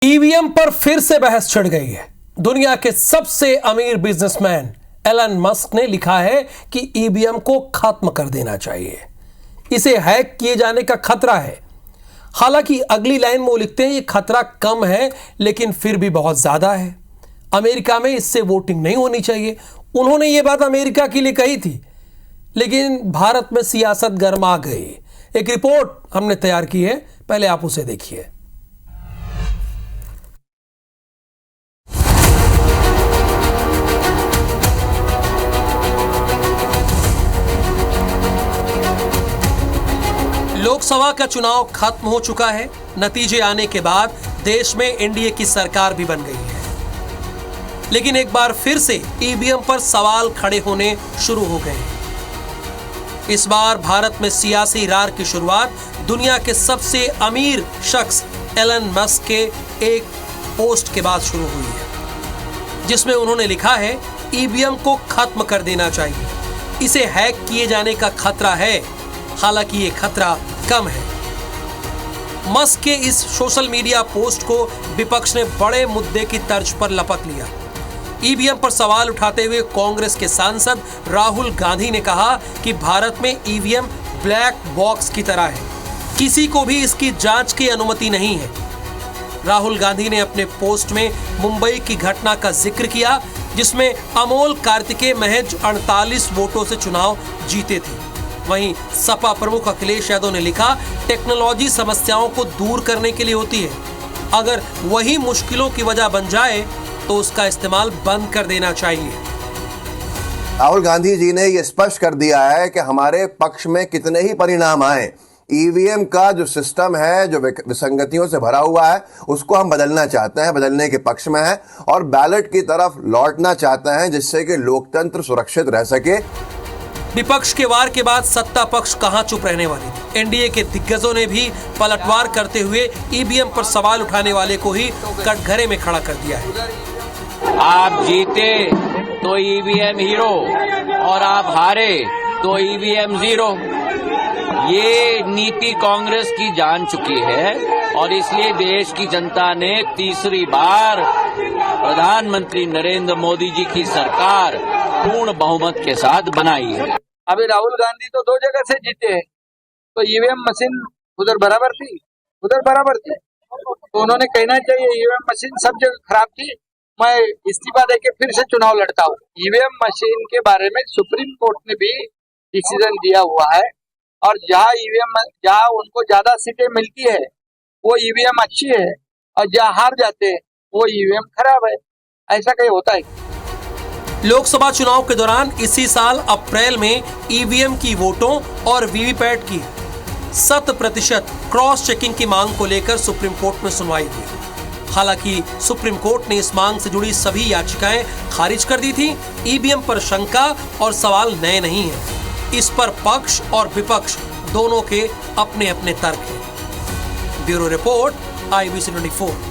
EVM पर फिर से बहस छिड़ गई है। दुनिया के सबसे अमीर बिजनेसमैन एलन मस्क ने लिखा है कि ईवीएम को खत्म कर देना चाहिए, इसे हैक किए जाने का खतरा है। हालांकि अगली लाइन में वो लिखते हैं ये खतरा कम है लेकिन फिर भी बहुत ज्यादा है। अमेरिका में इससे वोटिंग नहीं होनी चाहिए। उन्होंने ये बात अमेरिका के लिए कही थी, लेकिन भारत में सियासत गर्मा गई। एक रिपोर्ट हमने तैयार की है, पहले आप उसे देखिए। लोकसभा का चुनाव खत्म हो चुका है। नतीजे आने के बाद देश में एनडीए की सरकार भी बन गई है, लेकिन एक बार फिर से ईवीएम पर सवाल खड़े होने शुरू हो गए हैं। इस बार भारत में सियासी रार की शुरुआत दुनिया के सबसे अमीर शख्स एलन मस्क के एक पोस्ट के बाद शुरू हुई है, जिसमें उन्होंने लिखा है ईवीएम को खत्म कर देना चाहिए, इसे हैक किए जाने का खतरा है। हालांकि ये खतरा कम है। मस्क के इस सोशल मीडिया पोस्ट को विपक्ष ने बड़े मुद्दे की तर्ज पर लपक लिया। ईवीएम पर सवाल उठाते हुए कांग्रेस के सांसद राहुल गांधी ने कहा कि भारत में ईवीएम ब्लैक बॉक्स की तरह है, किसी को भी इसकी जांच की अनुमति नहीं है। राहुल गांधी ने अपने पोस्ट में मुंबई की घटना का जिक्र किया, जिसमें अमोल कार्तिकेय महज 48 वोटों से चुनाव जीते थे। वहीं सपा प्रमुख अखिलेश यादव ने लिखा, टेक्नोलॉजी समस्याओं को दूर करने के लिए होती है, अगर वही मुश्किलों की वजह बन जाए तो उसका इस्तेमाल बंद कर देना चाहिए। राहुल गांधी जी ने यह स्पष्ट कर दिया है कि हमारे पक्ष में कितने ही परिणाम आए, ईवीएम का जो सिस्टम है, जो विसंगतियों से भरा हुआ है, उसको हम बदलना चाहते हैं, बदलने के पक्ष में है और बैलेट की तरफ लौटना चाहते हैं, जिससे कि लोकतंत्र सुरक्षित रह सके। विपक्ष के वार के बाद सत्ता पक्ष कहां चुप रहने वाली थी। एनडीए के दिग्गजों ने भी पलटवार करते हुए ईवीएम पर सवाल उठाने वाले को ही कटघरे में खड़ा कर दिया है। आप जीते तो ईवीएम हीरो और आप हारे तो ईवीएम जीरो। ये नीति कांग्रेस की जान चुकी है और इसलिए देश की जनता ने तीसरी बार प्रधानमंत्री नरेंद्र मोदी जी की सरकार पूर्ण बहुमत के साथ बनाई है। अभी राहुल गांधी तो 2 जगह से जीते हैं, तो ईवीएम मशीन उधर बराबर थी, तो उन्होंने कहना चाहिए ईवीएम मशीन सब जगह खराब थी, मैं इस्तीफा देके फिर से चुनाव लड़ता हूँ। ईवीएम मशीन के बारे में सुप्रीम कोर्ट ने भी डिसीजन दिया हुआ है और जहाँ उनको ज्यादा सीटें मिलती है वो ईवीएम अच्छी है और जहाँ हार जाते हैं वो ईवीएम खराब है। ऐसा कहीं होता है? लोकसभा चुनाव के दौरान इसी साल अप्रैल में ईवीएम की वोटों और वीवीपैट की 100% क्रॉस चेकिंग की मांग को लेकर सुप्रीम कोर्ट में सुनवाई हुई। हालांकि सुप्रीम कोर्ट ने इस मांग से जुड़ी सभी याचिकाएं खारिज कर दी थी। ईवीएम पर शंका और सवाल नए नहीं हैं। इस पर पक्ष और विपक्ष दोनों के अपने अपने तर्क हैं। Bureau report, IBC 24।